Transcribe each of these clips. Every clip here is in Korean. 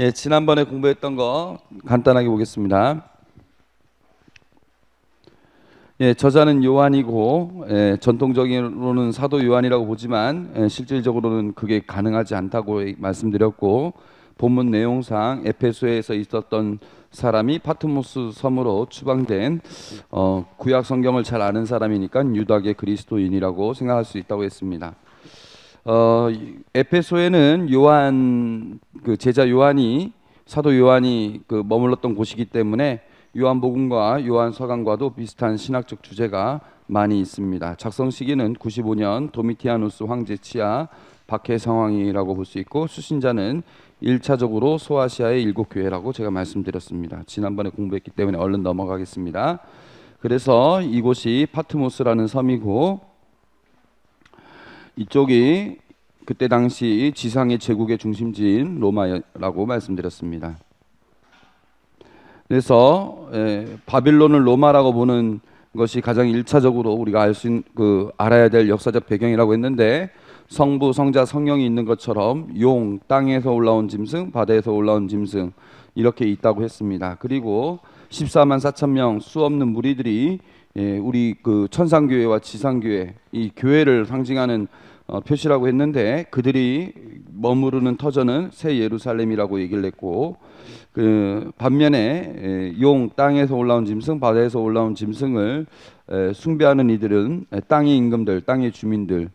예, 지난번에 공부했던 거 간단하게 보겠습니다. 예, 저자는 요한이고, 전통적으로는 사도 요한이라고 보지만, 실질적으로는 그게 가능하지 않다고 말씀드렸고, 본문 내용상 에페소에서 있었던 사람이 파트모스 섬으로 추방된 구약 성경을 잘 아는 사람이니까 유다계 그리스도인이라고 생각할 수 있다고 했습니다. 에페소에는 요한 그 제자 요한이 사도 요한이 그 머물렀던 곳이기 때문에 요한복음과 요한서강과도 비슷한 신학적 주제가 많이 있습니다. 작성 시기는 95년 도미티아누스 황제 치하 박해 상황이라고 볼 수 있고, 수신자는 1차적으로 소아시아의 7교회라고 제가 말씀드렸습니다. 지난번에 공부했기 때문에 얼른 넘어가겠습니다. 그래서 이곳이 파트모스라는 섬이고, 이쪽이 그때 당시 지상의 제국의 중심지인 로마라고 말씀드렸습니다. 그래서 바빌론을 로마라고 보는 것이 가장 1차적으로 우리가 알아야 될 역사적 배경이라고 했는데, 성부, 성자, 성령이 있는 것처럼 용, 땅에서 올라온 짐승, 바다에서 올라온 짐승 이렇게 있다고 했습니다. 그리고 14만 4천 명 수없는 무리들이 우리 그 천상교회와 지상교회, 이 교회를 상징하는 표시라고 했는데, 그들이 머무르는 터전은 새 예루살렘이라고 얘기를 했고, 그 반면에 용, 땅에서 올라온 짐승, 바다에서 올라온 짐승을 숭배하는 이들은 땅의 임금들, 땅의 주민들,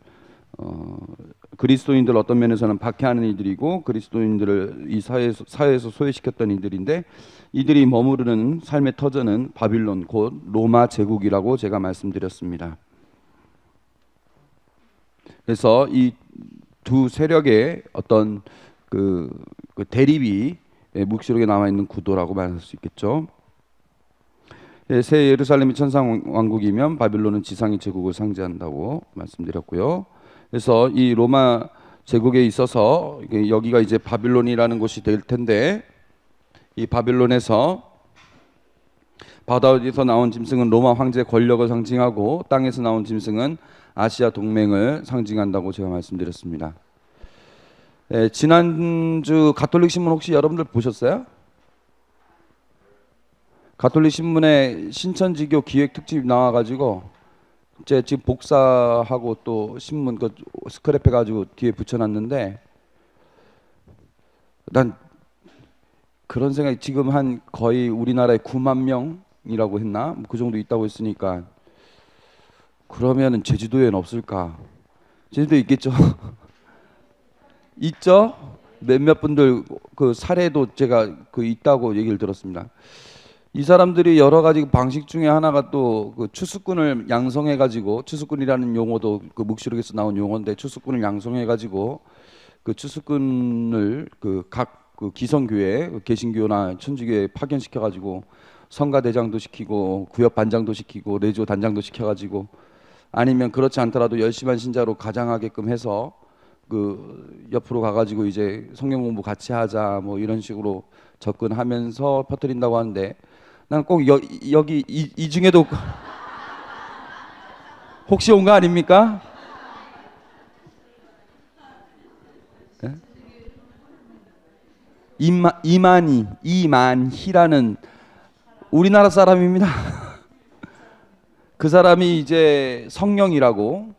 그리스도인들 어떤 면에서는 박해하는 이들이고, 그리스도인들을 이 사회에서 소외시켰던 이들인데, 이들이 머무르는 삶의 터전은 바빌론, 곧 로마 제국이라고 제가 말씀드렸습니다. 그래서 이 두 세력의 어떤 그 대립이 묵시록에 나와 있는 구도라고 말할 수 있겠죠. 새 예루살렘이 천상 왕국이면 바빌론은 지상의 제국을 상징한다고 말씀드렸고요. 그래서 이 로마 제국에 있어서 여기가 이제 바빌론이라는 곳이 될 텐데, 이 바빌론에서 바다에서 나온 짐승은 로마 황제의 권력을 상징하고, 땅에서 나온 짐승은 아시아 동맹을 상징한다고 제가 말씀드렸습니다. 지난주 가톨릭 신문 혹시 여러분들 보셨어요? 가톨릭 신문에 신천지교 기획 특집 나와가지고 제 지금 복사하고 또 신문 그 스크랩해가지고 뒤에 붙여놨는데, 난 그런 생각이, 지금 한 거의 우리나라에 9만 명이라고 했나? 그 정도 있다고 했으니까, 그러면은 제주도에는 없을까? 제주도에 있겠죠? 있죠? 몇몇 분들 그 사례도 제가 그 있다고 얘기를 들었습니다. 이 사람들이 여러 가지 방식 중에 하나가 또 그 추수꾼을 양성해 가지고, 추수꾼이라는 용어도 그 묵시록에서 나온 용어인데, 추수꾼을 양성해 가지고 그 추수꾼을 그 각 그 기성교회, 개신교나 천주교에 파견시켜 가지고 성가 대장도 시키고 구역 반장도 시키고 레지오 단장도 시켜 가지고, 아니면 그렇지 않더라도 열심한 신자로 가장하게끔 해서 그 옆으로 가가지고 이제 성경 공부 같이 하자 뭐 이런 식으로 접근하면서 퍼뜨린다고 하는데, 난 꼭 여기 이 중에도 혹시 온 거 아닙니까? 네? 이만희라는 우리나라 사람입니다. 그 사람이 이제 성령이라고.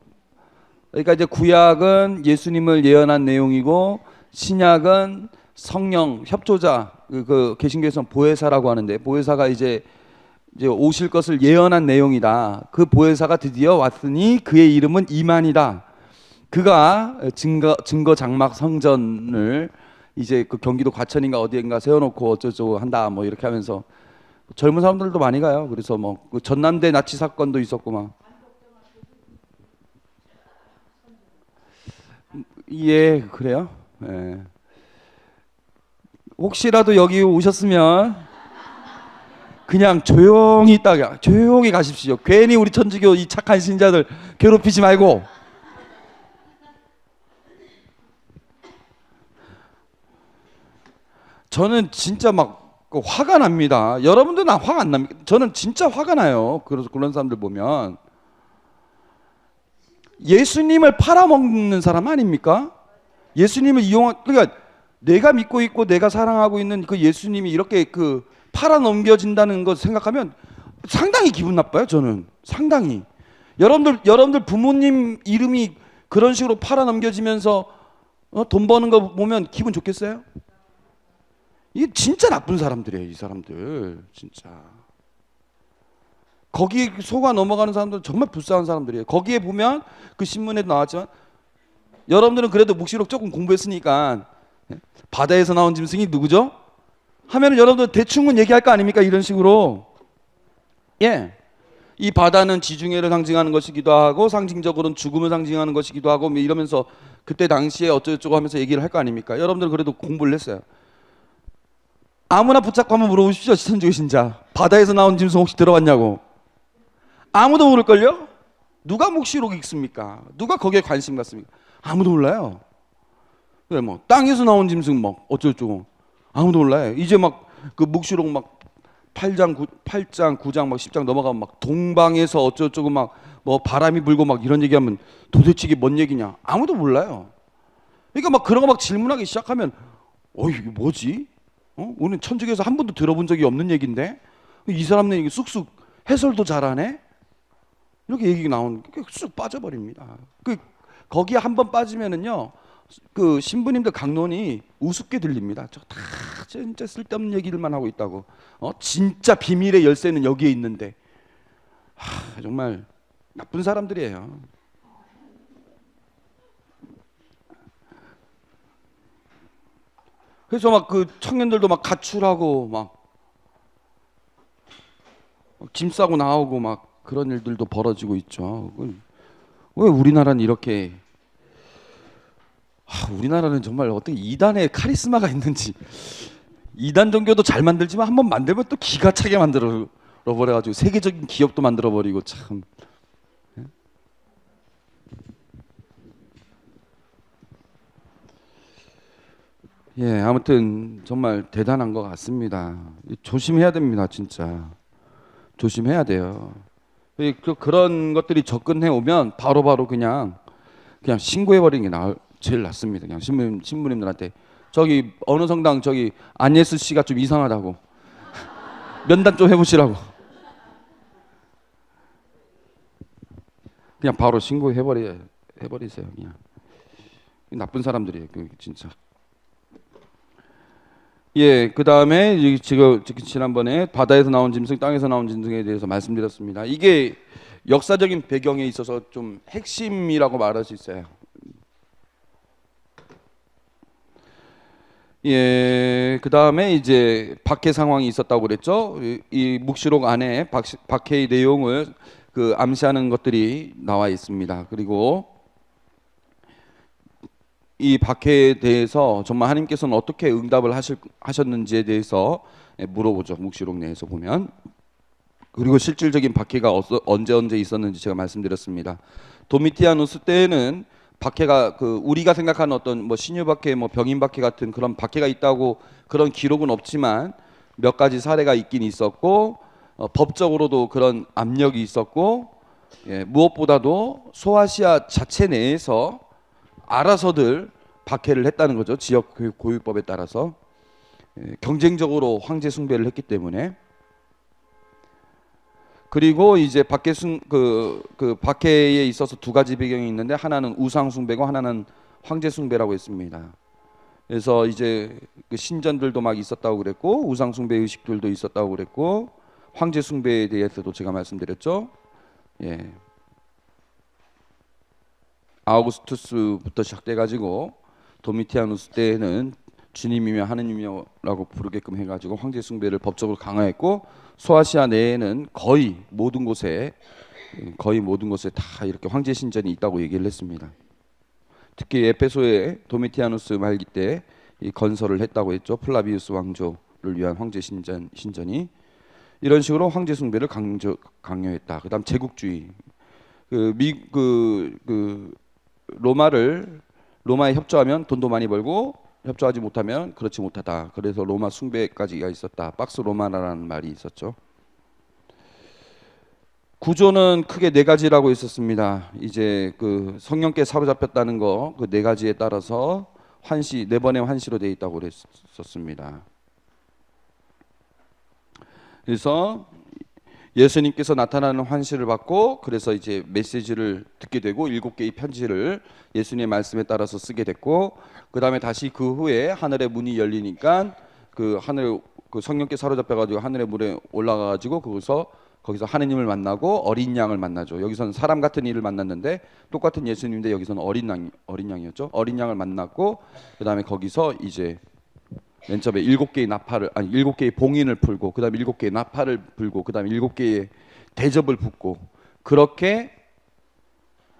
그러니까 이제 구약은 예수님을 예언한 내용이고, 신약은 성령 협조자, 그 개신교에서는 보혜사라고 하는데, 보혜사가 이제 오실 것을 예언한 내용이다. 그 보혜사가 드디어 왔으니 그의 이름은 이만이다. 그가 증거 장막 성전을 이제 그 경기도 과천인가 어디인가 세워놓고 어쩌고 한다 뭐 이렇게 하면서, 젊은 사람들도 많이 가요. 그래서 뭐 그 전남대 나치 사건도 있었고 막. 예, 그래요? 예. 혹시라도 여기 오셨으면 그냥 조용히 있다가 조용히 가십시오. 괜히 우리 천주교 이 착한 신자들 괴롭히지 말고. 저는 진짜 막 화가 납니다. 여러분들은 화가 안 납니까? 저는 진짜 화가 나요. 그래서 그런 사람들 보면 예수님을 팔아먹는 사람 아닙니까? 예수님을 이용한, 그러니까 내가 믿고 있고 내가 사랑하고 있는 그 예수님이 이렇게 그 팔아 넘겨진다는 것 생각하면 상당히 기분 나빠요. 저는 상당히. 여러분들 부모님 이름이 그런 식으로 팔아 넘겨지면서 돈 버는 거 보면 기분 좋겠어요? 이게 진짜 나쁜 사람들이에요. 이 사람들 진짜. 거기에 속아 넘어가는 사람들은 정말 불쌍한 사람들이에요. 거기에 보면 그 신문에도 나왔지만 여러분들은 그래도 묵시록 조금 공부했으니까 바다에서 나온 짐승이 누구죠? 하면은 여러분들 대충은 얘기할 거 아닙니까? 이런 식으로. 예. 이 바다는 지중해를 상징하는 것이기도 하고 상징적으로는 죽음을 상징하는 것이기도 하고 뭐 이러면서 그때 당시에 어쩌고저쩌고 하면서 얘기를 할 거 아닙니까? 여러분들은 그래도 공부를 했어요. 아무나 붙잡고 한번 물어보십시오. 천주교 신자. 바다에서 나온 짐승 혹시 들어봤냐고. 아무도 모를걸요? 누가 묵시록 읽습니까? 누가 거기에 관심 갖습니까? 아무도 몰라요. 왜 뭐 땅에서 나온 짐승 막 어쩌고저쩌고 아무도 몰라요. 이제 막 그 묵시록 막 8장 9장 막 10장 넘어가면 막 동방에서 어쩌고저쩌고 막 뭐 바람이 불고 막 이런 얘기하면 도대체 이게 뭔 얘기냐? 아무도 몰라요. 그러니까 막 그런 거 막 질문하기 시작하면 이게 뭐지? 우리는 천주교에서 한 번도 들어본 적이 없는 얘기인데 이 사람네 이게 쑥쑥 해설도 잘하네? 이렇게 얘기가 나오는 쑥 빠져버립니다. 거기에 한 번 빠지면은요, 그 신부님들 강론이 우습게 들립니다. 저 다 진짜 쓸데없는 얘기들만 하고 있다고. 진짜 비밀의 열쇠는 여기에 있는데, 정말 나쁜 사람들이에요. 그래서 막 그 청년들도 막 가출하고 막 짐 싸고 나오고 막 그런 일들도 벌어지고 있죠. 왜 우리나라는 이렇게 우리나라는 정말 어떻게 이단의 카리스마가 있는지 이단 종교도 잘 만들지만 한번 만들면 또 기가 차게 만들어 버려가지고 세계적인 기업도 만들어 버리고 참. 예, 아무튼 정말 대단한 것 같습니다. 조심해야 됩니다, 진짜. 조심해야 돼요. 그런 것들이 접근해 오면 바로바로 그냥 신고해 버리는 게 제일 낫습니다. 그냥 신부님들한테 저기 어느 성당 저기 안예스 씨가 좀 이상하다고 면담 좀 해보시라고 그냥 바로 신고해 버리세요. 그냥 나쁜 사람들이에요, 진짜. 예, 그 다음에 지금 지난번에 바다에서 나온 짐승, 땅에서 나온 짐승에 대해서 말씀드렸습니다. 이게 역사적인 배경에 있어서 좀 핵심이라고 말할 수 있어요. 예, 그 다음에 이제 박해 상황이 있었다고 그랬죠. 이 묵시록 안에 박해의 내용을 암시하는 것들이 나와 있습니다. 그리고 이 박해에 대해서 정말 하나님께서는 어떻게 응답을 하셨는지에 대해서 물어보죠. 묵시록 내에서 보면. 그리고 실질적인 박해가 언제 있었는지 제가 말씀드렸습니다. 도미티아누스 때에는 박해가 우리가 생각하는 어떤 뭐 신유 박해, 뭐 병인 박해 같은 그런 박해가 있다고 그런 기록은 없지만 몇 가지 사례가 있긴 있었고 법적으로도 그런 압력이 있었고 무엇보다도 소아시아 자체 내에서 알아서들 박해를 했다는 거죠. 지역 고유법에 따라서 경쟁적으로 황제 숭배를 했기 때문에. 그리고 이제 박해에 있어서 두 가지 배경이 있는데 하나는 우상 숭배고 하나는 황제 숭배라고 했습니다. 그래서 이제 그 신전들도 막 있었다고 그랬고 우상 숭배 의식들도 있었다고 그랬고 황제 숭배에 대해서도 제가 말씀드렸죠. 예. 아우구스투스부터 시작돼 가지고 도미티아누스 때에는 주님이며 하느님이라고 부르게끔 해가지고 황제 숭배를 법적으로 강화했고 소아시아 내에는 거의 모든 곳에 다 이렇게 황제 신전이 있다고 얘기를 했습니다. 특히 에페소에 도미티아누스 말기 때 이 건설을 했다고 했죠. 플라비우스 왕조를 위한 황제 신전이 이런 식으로 황제 숭배를 강요했다. 그다음 제국주의 로마에 협조하면 돈도 많이 벌고 협조하지 못하면 그렇지 못하다. 그래서 로마 숭배까지가 있었다. 박스 로마나라는 말이 있었죠. 구조는 크게 네 가지라고 있었습니다. 이제 성령께 사로잡혔다는 거 그 네 가지에 따라서 환시, 네 번의 환시로 되어 있다고 그랬었습니다. 그래서 예수님께서 나타나는 환시를 받고 그래서 이제 메시지를 듣게 되고 7개의 편지를 예수님의 말씀에 따라서 쓰게 됐고, 그 다음에 다시 그 후에 하늘의 문이 열리니까 그 하늘, 그 성령께 사로잡혀 가지고 하늘의 문에 올라가 가지고 거기서 하느님을 만나고 어린 양을 만나죠. 여기서는 사람 같은 이를 만났는데 똑같은 예수님인데 여기서는 어린 양이었죠. 어린 양을 만났고 그 다음에 거기서 이제 맨 처음에 7개의 봉인을 풀고 그 다음에 7개의 나팔을 불고 그 다음에 7개의 대접을 붓고, 그렇게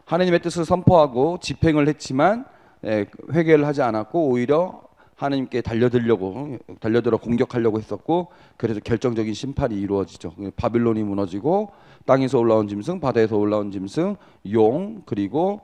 하느님의 뜻을 선포하고 집행을 했지만 회개를 하지 않았고 오히려 하나님께 달려들어 공격하려고 했었고, 그래서 결정적인 심판이 이루어지죠. 바빌론이 무너지고 땅에서 올라온 짐승, 바다에서 올라온 짐승, 용, 그리고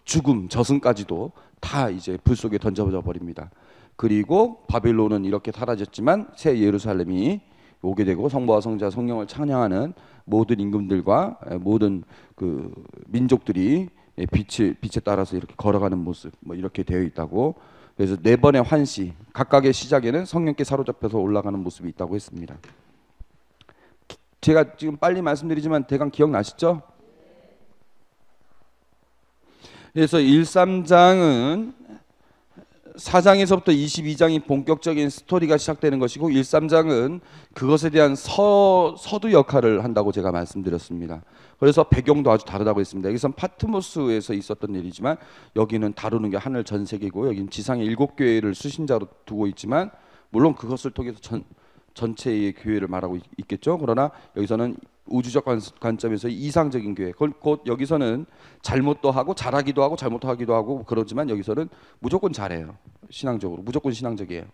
죽음, 저승까지도 다 이제 불 속에 던져져 버립니다. 그리고 바빌론은 이렇게 사라졌지만 새 예루살렘이 오게 되고 성부와 성자 성령을 찬양하는 모든 임금들과 모든 그 민족들이 빛에 따라서 이렇게 걸어가는 모습, 뭐 이렇게 되어 있다고. 그래서 네 번의 환시, 각각의 시작에는 성령께 사로잡혀서 올라가는 모습이 있다고 했습니다. 제가 지금 빨리 말씀드리지만 대강 기억나시죠? 그래서 1, 3장은 4장에서부터 22장이 본격적인 스토리가 시작되는 것이고 1, 3장은 그것에 대한 서두 역할을 한다고 제가 말씀드렸습니다. 그래서 배경도 아주 다르다고 했습니다. 여기선 파트모스에서 있었던 일이지만 여기는 다루는 게 하늘 전 세계고 여기는 지상의 7교회를 수신자로 두고 있지만 물론 그것을 통해서 전체의 교회를 말하고 있겠죠. 그러나 여기서는 우주적 관점에서 이상적인 교회, 곧 여기서는 잘못도 하고 잘하기도 하고 잘못하기도 하고 그러지만 여기서는 무조건 잘해요. 신앙적으로 무조건 신앙적이에요.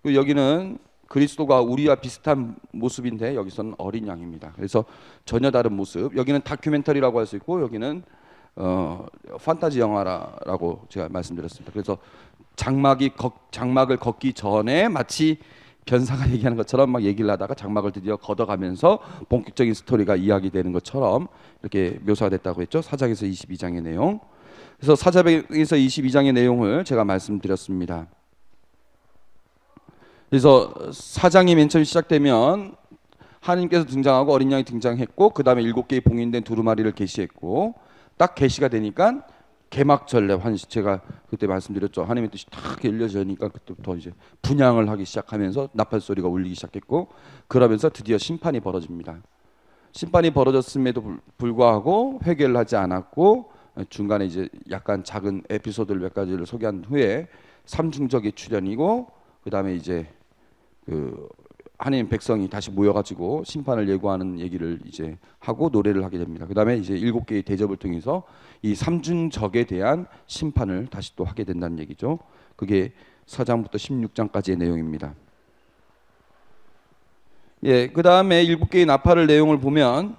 그리고 여기는 그리스도가 우리와 비슷한 모습인데 여기서는 어린 양입니다. 그래서 전혀 다른 모습. 여기는 다큐멘터리라고 할 수 있고 여기는 판타지 영화라고 제가 말씀드렸습니다. 그래서 장막을 걷기 전에 마치 변사가 얘기하는 것처럼 막 얘기를 하다가 장막을 드디어 걷어가면서 본격적인 스토리가 이야기되는 것처럼 이렇게 묘사가 됐다고 했죠. 4장에서 22장의 내용. 그래서 4장에서 22장의 내용을 제가 말씀드렸습니다. 그래서 4장이 맨 처음 시작되면 하나님께서 등장하고 어린 양이 등장했고 그 다음에 7개의 봉인된 두루마리를 계시했고 딱 계시가 되니까 개막절례 환시, 제가 그때 말씀드렸죠. 하나님의 뜻이 탁 열려지니까 그때부터 이제 분향을 하기 시작하면서 나팔 소리가 울리기 시작했고 그러면서 드디어 심판이 벌어집니다. 심판이 벌어졌음에도 불구하고 회개를 하지 않았고 중간에 이제 약간 작은 에피소드를 몇 가지를 소개한 후에 삼중적의 출현이고 그 다음에 이제 하나님 백성이 다시 모여가지고 심판을 예고하는 얘기를 이제 하고 노래를 하게 됩니다. 그 다음에 이제 7개의 대접을 통해서 이 삼중적에 대한 심판을 다시 또 하게 된다는 얘기죠. 그게 4장부터 16장까지의 내용입니다. 예, 그 다음에 7개의 나팔의 내용을 보면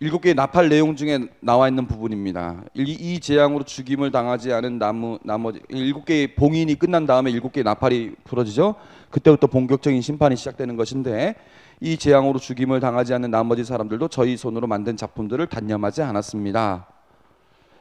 7개의 나팔 내용 중에 나와 있는 부분입니다. 이 재앙으로 죽임을 당하지 않은 나머지 7개의 봉인이 끝난 다음에 7개의 나팔이 풀어지죠. 그때부터 본격적인 심판이 시작되는 것인데 이 재앙으로 죽임을 당하지 않는 나머지 사람들도 저희 손으로 만든 작품들을 단념하지 않았습니다.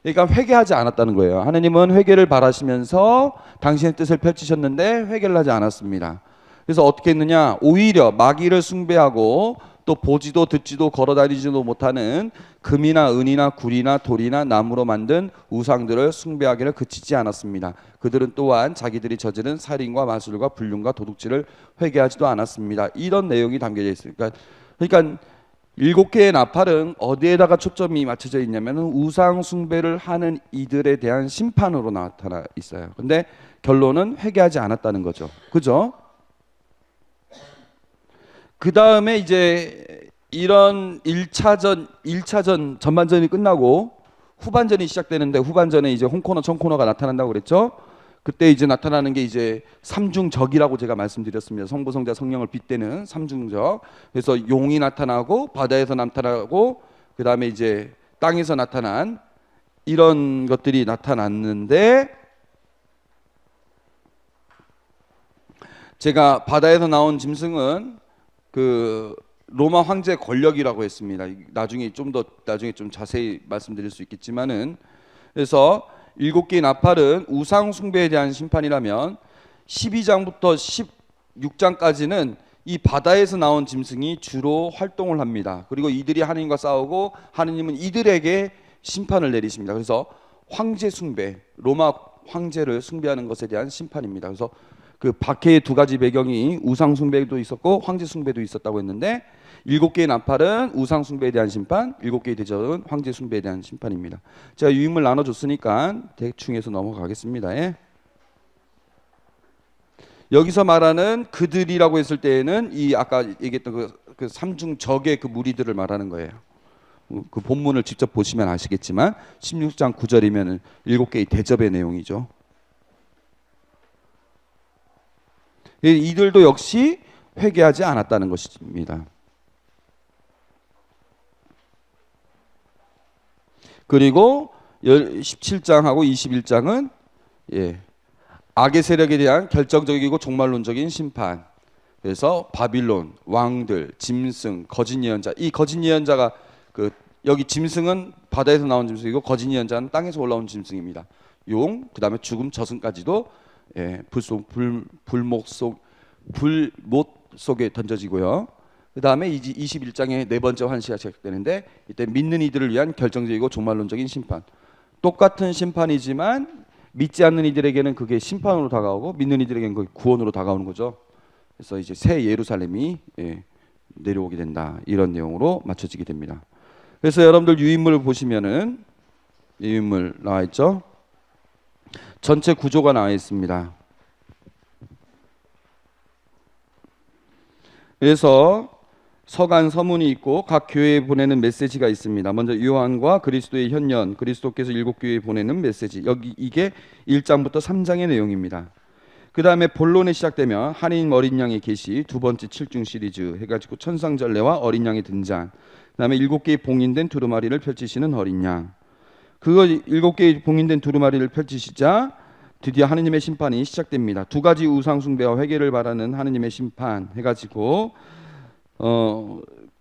그러니까 회개하지 않았다는 거예요. 하나님은 회개를 바라시면서 당신의 뜻을 펼치셨는데 회개를 하지 않았습니다. 그래서 어떻게 했느냐? 오히려 마귀를 숭배하고 또 보지도 듣지도 걸어다니지도 못하는 금이나 은이나 구리나 돌이나 나무로 만든 우상들을 숭배하기를 그치지 않았습니다. 그들은 또한 자기들이 저지른 살인과 마술과 불륜과 도둑질을 회개하지도 않았습니다. 이런 내용이 담겨져 있으니까, 그러니까 7개의 나팔은 어디에다가 초점이 맞춰져 있냐면 우상 숭배를 하는 이들에 대한 심판으로 나타나 있어요. 근데 결론은 회개하지 않았다는 거죠. 그죠? 그 다음에 이제 이런 1차전 전반전이 끝나고 후반전이 시작되는데 후반전에 이제 홈코너 청코너가 나타난다고 그랬죠. 그때 이제 나타나는 게 이제 삼중적이라고 제가 말씀드렸습니다. 성부 성자 성령을 빗대는 삼중적. 그래서 용이 나타나고 바다에서 나타나고 그 다음에 이제 땅에서 나타난 이런 것들이 나타났는데 제가 바다에서 나온 짐승은 그 로마 황제 권력이라고 했습니다. 나중에 좀 자세히 말씀드릴 수 있겠지만은 그래서 일곱 개의 나팔은 우상 숭배에 대한 심판이라면 12장부터 16장까지는 이 바다에서 나온 짐승이 주로 활동을 합니다. 그리고 이들이 하나님과 싸우고 하나님은 이들에게 심판을 내리십니다. 그래서 황제 숭배, 로마 황제를 숭배하는 것에 대한 심판입니다. 그래서 그 박해의 두 가지 배경이 우상 숭배도 있었고 황제 숭배도 있었다고 했는데, 일곱 개의 나팔은 우상 숭배에 대한 심판, 일곱 개의 대접은 황제 숭배에 대한 심판입니다. 제가 유인물 나눠줬으니까 대충 해서 넘어가겠습니다. 예. 여기서 말하는 그들이라고 했을 때에는 이 아까 얘기했던 그 삼중 적의 그 무리들을 말하는 거예요. 그 본문을 직접 보시면 아시겠지만 16장 9절이면 일곱 개의 대접의 내용이죠. 이들도 역시 회개하지 않았다는 것입니다. 그리고 17장하고 21장은 악의 세력에 대한 결정적이고 종말론적인 심판. 그래서 바빌론, 왕들, 짐승, 거짓 예언자. 이 거짓 예언자가 여기 짐승은 바다에서 나온 짐승이고 거짓 예언자는 땅에서 올라온 짐승입니다. 용, 그다음에 죽음, 저승까지도 불못 속에 던져지고요. 그다음에 21장의 네 번째 환시가 시작되는데, 이때 믿는 이들을 위한 결정적이고 종말론적인 심판. 똑같은 심판이지만 믿지 않는 이들에게는 그게 심판으로 다가오고 믿는 이들에게는 그게 구원으로 다가오는 거죠. 그래서 이제 새 예루살렘이 내려오게 된다, 이런 내용으로 맞춰지게 됩니다. 그래서 여러분들 유인물 보시면은 유인물 나와 있죠. 전체 구조가 나와 있습니다. 그래서 서간 서문이 있고 각 교회에 보내는 메시지가 있습니다. 먼저 요한과 그리스도의 현년, 그리스도께서 일곱 교회에 보내는 메시지. 여기 이게 1장부터 3장의 내용입니다. 그 다음에 본론에 시작되면 하나님 어린 양의 계시, 두 번째 7중 시리즈 해가지고 천상전례와 어린 양의 등장, 그 다음에 일곱 개의 봉인된 두루마리를 펼치시는 어린 양. 그거 일곱 개의 봉인된 두루마리를 펼치시자 드디어 하느님의 심판이 시작됩니다. 두 가지 우상 숭배와 회개를 바라는 하느님의 심판 해가지고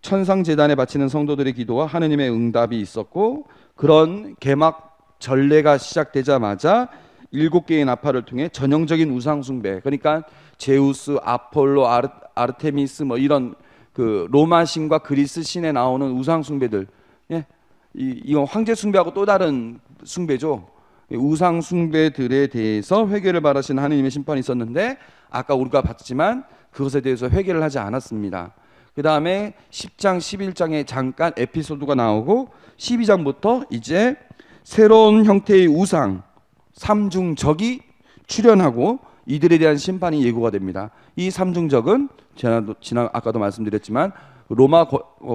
천상 제단에 바치는 성도들의 기도와 하느님의 응답이 있었고, 그런 개막 전례가 시작되자마자 일곱 개의 나팔을 통해 전형적인 우상 숭배, 그러니까 제우스, 아폴로, 아르테미스 뭐 이런 그 로마 신과 그리스 신에 나오는 우상 숭배들, 이건 황제 숭배하고 또 다른 숭배죠. 우상 숭배들에 대해서 회개를 바라시는 하느님의 심판이 있었는데, 아까 우리가 봤지만 그것에 대해서 회개를 하지 않았습니다. 그 다음에 10장, 11장에 잠깐 에피소드가 나오고 12장부터 이제 새로운 형태의 우상, 삼중적이 출현하고 이들에 대한 심판이 예고가 됩니다. 이 삼중적은 아까도 말씀드렸지만 로마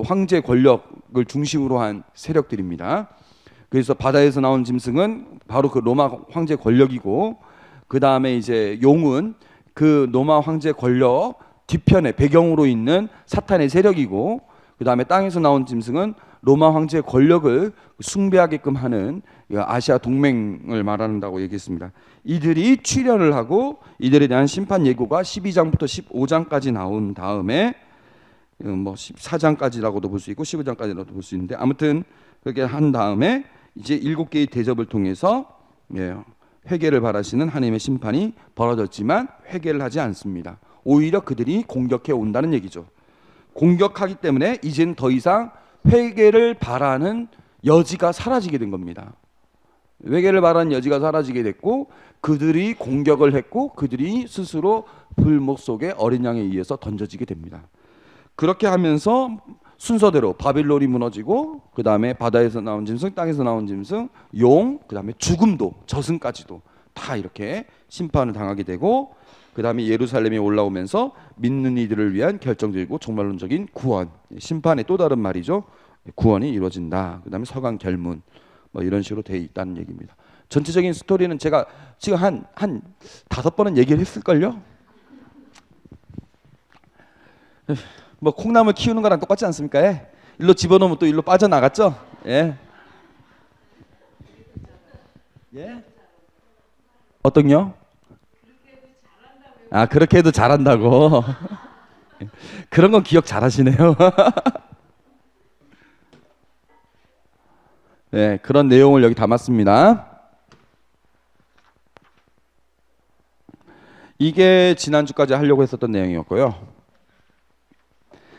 황제 권력을 중심으로 한 세력들입니다. 그래서 바다에서 나온 짐승은 바로 그 로마 황제 권력이고, 그 다음에 이제 용은 그 로마 황제 권력 뒤편에 배경으로 있는 사탄의 세력이고, 그 다음에 땅에서 나온 짐승은 로마 황제의 권력을 숭배하게끔 하는 아시아 동맹을 말한다고 얘기했습니다. 이들이 출현을 하고 이들에 대한 심판 예고가 12장부터 15장까지 나온 다음에 뭐 14장까지라고도 볼 수 있고 15장까지라도 볼 수 있는데, 아무튼 그렇게 한 다음에 이제 일곱 개의 대접을 통해서 회개를 바라시는 하나님의 심판이 벌어졌지만 회개를 하지 않습니다. 오히려 그들이 공격해 온다는 얘기죠. 공격하기 때문에 이제는 더 이상 회개를 바라는 여지가 사라지게 된 겁니다. 회개를 바라는 여지가 사라지게 됐고, 그들이 공격을 했고 그들이 스스로 불목 속에 어린 양에 의해서 던져지게 됩니다. 그렇게 하면서 순서대로 바빌론이 무너지고, 그 다음에 바다에서 나온 짐승, 땅에서 나온 짐승, 용, 그 다음에 죽음도, 저승까지도 다 이렇게 심판을 당하게 되고, 그 다음에 예루살렘에 올라오면서 믿는 이들을 위한 결정적이고 종말론적인 구원, 심판의 또 다른 말이죠. 구원이 이루어진다. 그 다음에 서강 결문, 뭐 이런 식으로 되어 있다는 얘기입니다. 전체적인 스토리는 제가 지금 한 5번은 얘기를 했을걸요. 뭐 콩나물 키우는 거랑 똑같지 않습니까? 일로 집어넣으면 또 일로 빠져나갔죠. 예. 어떤요? 아, 그렇게 해도 잘한다고. 그런 건 기억 잘하시네요. 네, 그런 내용을 여기 담았습니다. 이게 지난주까지 하려고 했었던 내용이었고요.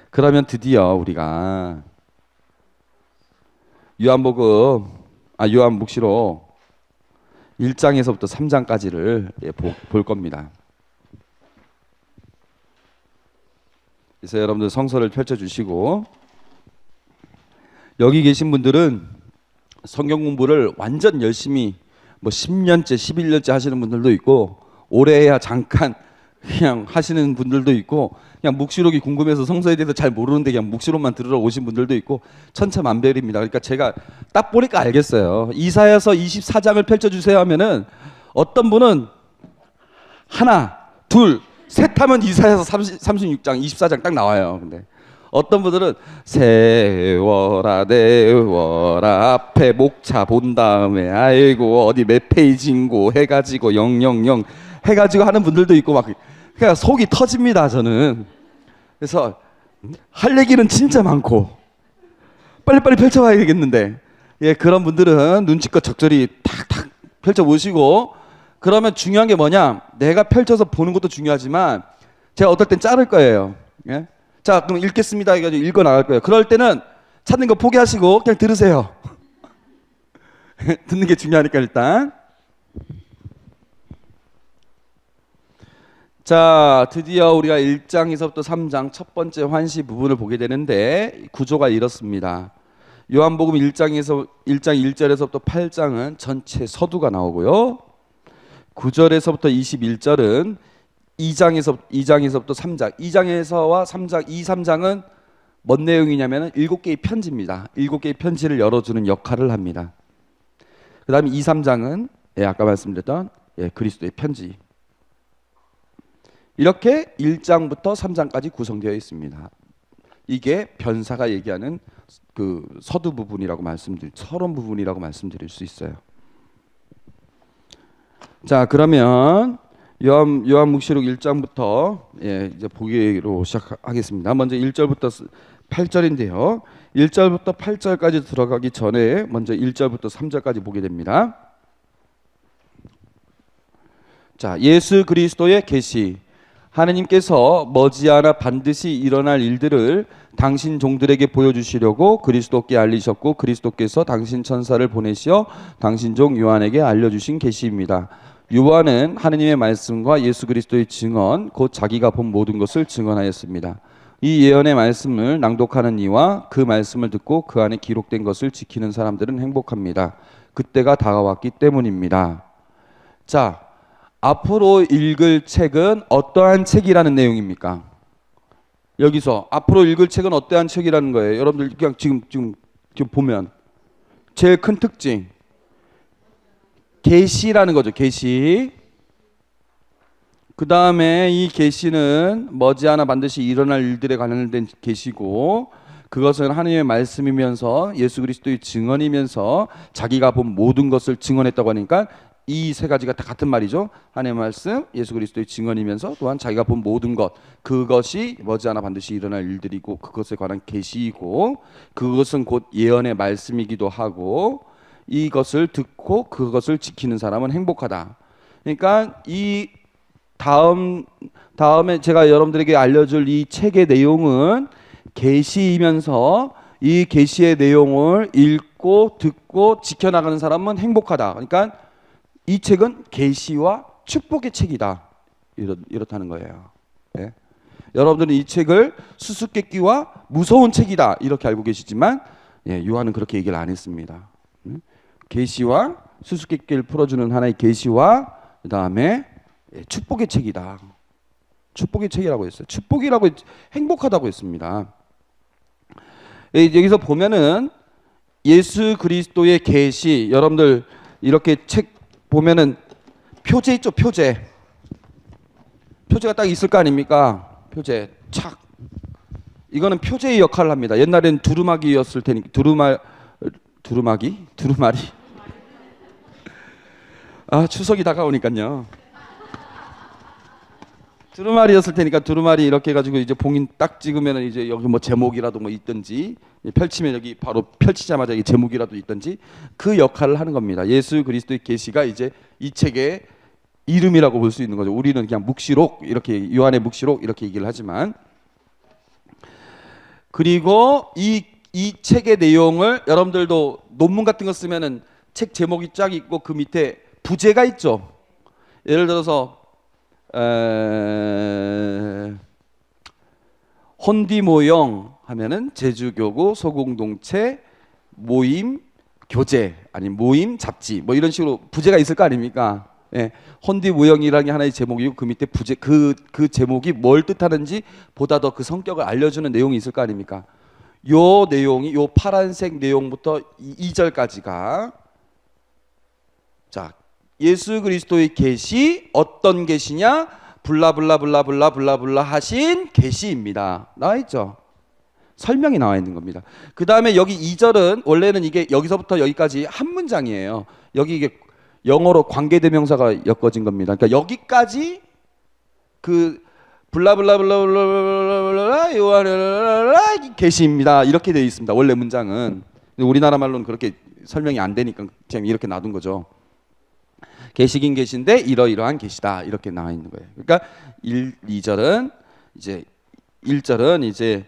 그러면 드디어 우리가 요한묵시록 1장에서부터 3장까지를 볼 겁니다. 그래서 여러분들 성서를 펼쳐주시고, 여기 계신 분들은 성경 공부를 완전 열심히 뭐 10년째 11년째 하시는 분들도 있고, 올해야 잠깐 그냥 하시는 분들도 있고, 그냥 묵시록이 궁금해서 성서에 대해서 잘 모르는데 그냥 묵시록만 들으러 오신 분들도 있고, 천차만별입니다. 그러니까 제가 딱 보니까 알겠어요. 이사야서 24장을 펼쳐주세요 하면은 어떤 분은 하나, 둘, 셋 하면 이사야서 36장, 24장 딱 나와요. 근데 어떤 분들은 세워라 내워라 앞에 목차 본 다음에 아이고 어디 몇 페이지인고 해가지고 000 해가지고 하는 분들도 있고, 막 그냥 속이 터집니다 저는. 그래서 할 얘기는 진짜 많고 빨리빨리 펼쳐봐야 되겠는데, 그런 분들은 눈치껏 적절히 탁탁 펼쳐보시고, 그러면 중요한 게 뭐냐, 내가 펼쳐서 보는 것도 중요하지만 제가 어떨 땐 자를 거예요. 자 그럼 읽겠습니다 해가지고 읽어 나갈 거예요. 그럴 때는 찾는 거 포기하시고 그냥 들으세요. 듣는 게 중요하니까. 일단 자, 드디어 우리가 1장에서부터 3장 첫 번째 환시 부분을 보게 되는데, 구조가 이렇습니다. 요한복음 1장 1절에서부터 8장은 전체 서두가 나오고요, 9절에서부터 21절은 2장에서부터 3장, 2장에서와 3장, 2, 3장은 뭔 내용이냐면 7개의 편지입니다. 7개의 편지를 열어주는 역할을 합니다. 그 다음에 2, 3장은 아까 말씀드렸던 그리스도의 편지. 이렇게 1장부터 3장까지 구성되어 있습니다. 이게 변사가 얘기하는 그 서두 부분이라고 서론 부분이라고 말씀드릴 수 있어요. 자, 그러면 요한묵시록 1장부터 이제 보기로 시작하겠습니다. 먼저 1절부터 8절인데요. 1절부터 8절까지 들어가기 전에 먼저 1절부터 3절까지 보게 됩니다. 자, 예수 그리스도의 계시. 하느님께서 머지않아 반드시 일어날 일들을 당신 종들에게 보여주시려고 그리스도께 알리셨고, 그리스도께서 당신 천사를 보내시어 당신 종 요한에게 알려주신 계시입니다. 요한은 하느님의 말씀과 예수 그리스도의 증언, 곧 자기가 본 모든 것을 증언하였습니다. 이 예언의 말씀을 낭독하는 이와 그 말씀을 듣고 그 안에 기록된 것을 지키는 사람들은 행복합니다. 그때가 다가왔기 때문입니다. 자, 앞으로 읽을 책은 어떠한 책이라는 내용입니까? 여기서 앞으로 읽을 책은 어떠한 책이라는 거예요. 여러분들 그냥 지금 보면 제일 큰 특징, 계시라는 거죠. 계시. 그 다음에 이 계시는 머지않아 반드시 일어날 일들에 관련된 계시고, 그것은 하나님의 말씀이면서 예수 그리스도의 증언이면서 자기가 본 모든 것을 증언했다고 하니까 이 세 가지가 다 같은 말이죠. 하나님의 말씀, 예수 그리스도의 증언이면서 또한 자기가 본 모든 것, 그것이 머지않아 반드시 일어날 일들이고 그것에 관한 계시이고, 그것은 곧 예언의 말씀이기도 하고, 이것을 듣고 그것을 지키는 사람은 행복하다. 그러니까 이 다음에 제가 여러분들에게 알려줄 이 책의 내용은 계시이면서 이 계시의 내용을 읽고 듣고 지켜나가는 사람은 행복하다. 그러니까 이 책은 계시와 축복의 책이다. 이렇다는 거예요. 여러분들은 이 책을 수수께끼와 무서운 책이다 이렇게 알고 계시지만, 요한은 그렇게 얘기를 안 했습니다. 계시와 수수께끼를 풀어주는 하나의 계시와 그 다음에 축복의 책이다. 축복의 책이라고 했어요. 축복이라고 행복하다고 했습니다. 여기서 보면은 예수 그리스도의 계시, 여러분들 이렇게 책 보면은 표제 있죠. 표제가 딱 있을 거 아닙니까? 표제 착. 이거는 표제의 역할을 합니다. 옛날엔 두루마기였을 테니까 두루마리. 아, 추석이 다가오니까요. 두루마리였을 테니까 두루마리 이렇게 해가지고 이제 봉인 딱 찍으면 이제 여기 뭐 제목이라도 뭐 있든지, 펼치면 여기 바로 펼치자마자 이 제목이라도 있든지 그 역할을 하는 겁니다. 예수 그리스도의 계시가 이제 이 책의 이름이라고 볼 수 있는 거죠. 우리는 그냥 묵시록 이렇게 요한의 묵시록 이렇게 얘기를 하지만 그리고 이 책의 내용을 여러분들도 논문 같은 거 쓰면은 책 제목이 쫙 있고 그 밑에 부제가 있죠. 예를 들어서 혼디모형 하면은 제주교구 소공동체 모임 교재 아니 모임 잡지 뭐 이런 식으로 부제가 있을 거 아닙니까? 예, 혼디모형이라는 게 하나의 제목이고 그 밑에 부제 그 제목이 뭘 뜻하는지 보다 더 그 성격을 알려주는 내용이 있을 거 아닙니까? 요 내용이 요 파란색 내용부터 2절까지가 자 예수 그리스도의 계시 어떤 계시냐 블라블라블라블라블라블라 하신 계시입니다. 나와 있죠. 설명이 나와 있는 겁니다. 그 다음에 여기 2절은 원래는 이게 여기서부터 여기까지 한 문장이에요. 여기 이게 영어로 관계대명사가 엮어진 겁니다. 그러니까 여기까지 그 블라블라블라블라블라 요한의 계시입니다. 이렇게 되어 있습니다. 원래 문장은. 우리나라 말로는 그렇게 설명이 안 되니까 그냥 이렇게 놔둔 거죠. 계시긴 계시인데 이러이러한 계시다 이렇게 나와 있는 거예요. 그러니까 2절은 이제 1절은 이제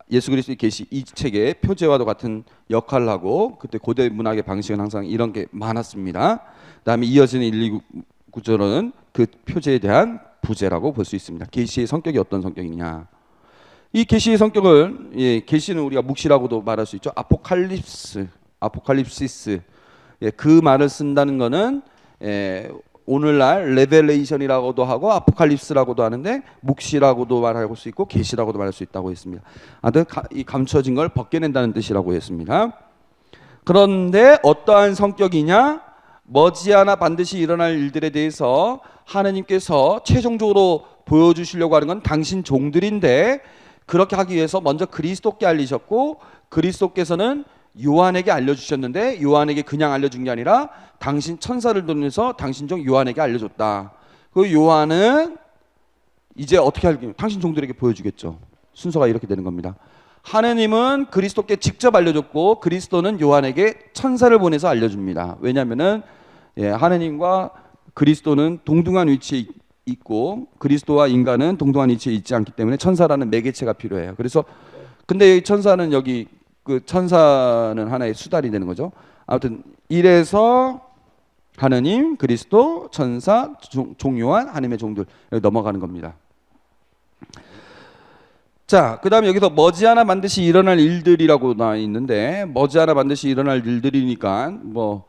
예수 그리스도의 계시 이 책의 표제와도 같은 역할을 하고 그때 고대 문학의 방식은 항상 이런 게 많았습니다. 그다음에 이어지는 1, 2, 9절은 그 표제에 대한 부제라고 볼 수 있습니다. 계시의 성격이 어떤 성격이냐? 이 계시의 성격을 계시는 우리가 묵시라고도 말할 수 있죠. 아포칼립시스. 그 말을 쓴다는 거는 오늘날 레벨레이션이라고도 하고 아포칼립스라고도 하는데 묵시라고도 말할 수 있고 계시라고도 말할 수 있다고 했습니다. 이 감춰진 걸 벗겨낸다는 뜻이라고 했습니다. 그런데 어떠한 성격이냐? 머지않아 반드시 일어날 일들에 대해서 하느님께서 최종적으로 보여주시려고 하는 건 당신 종들인데 그렇게 하기 위해서 먼저 그리스도께 알리셨고 그리스도께서는 요한에게 알려주셨는데 요한에게 그냥 알려준 게 아니라 당신 천사를 통해서 당신 종 요한에게 알려줬다. 그 요한은 이제 어떻게 할까요? 당신 종들에게 보여주겠죠. 순서가 이렇게 되는 겁니다. 하느님은 그리스도께 직접 알려줬고 그리스도는 요한에게 천사를 보내서 알려줍니다. 왜냐하면은 하느님과 그리스도는 동등한 위치에 있고 그리스도와 인간은 동등한 위치에 있지 않기 때문에 천사라는 매개체가 필요해요. 그래서 근데 천사는 여기 그 천사는 하나의 수단이 되는 거죠. 아무튼 이래서 하느님, 그리스도, 천사, 종요한 하느님의 종들 넘어가는 겁니다. 자, 그 다음에 여기서 머지않아 반드시 일어날 일들이라고 나와 있는데 머지않아 반드시 일어날 일들이니까 뭐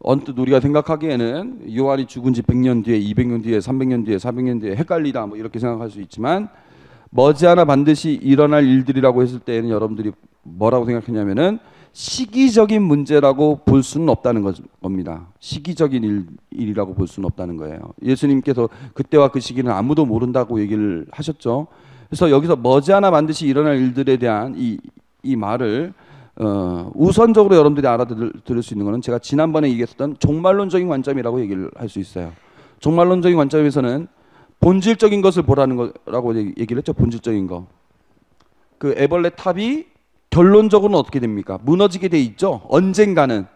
언뜻 우리가 생각하기에는 요한이 죽은 지 100년 뒤에 200년 뒤에 300년 뒤에 400년 뒤에 헷갈리다 뭐 이렇게 생각할 수 있지만 머지않아 반드시 일어날 일들이라고 했을 때는 여러분들이 뭐라고 생각했냐면은 시기적인 문제라고 볼 수는 없다는 겁니다. 시기적인 일이라고 볼 수는 없다는 거예요. 예수님께서 그때와 그 시기는 아무도 모른다고 얘기를 하셨죠. 그래서 여기서 머지않아 반드시 일어날 일들에 대한 이 말을 우선적으로 여러분들이 알아들을 수 있는 것은 제가 지난번에 얘기했던 종말론적인 관점이라고 얘기를 할 수 있어요. 종말론적인 관점에서는 본질적인 것을 보라는 거라고 얘기를 했죠. 본질적인 거. 그 애벌레 탑이 결론적으로는 어떻게 됩니까? 무너지게 돼 있죠. 언젠가는.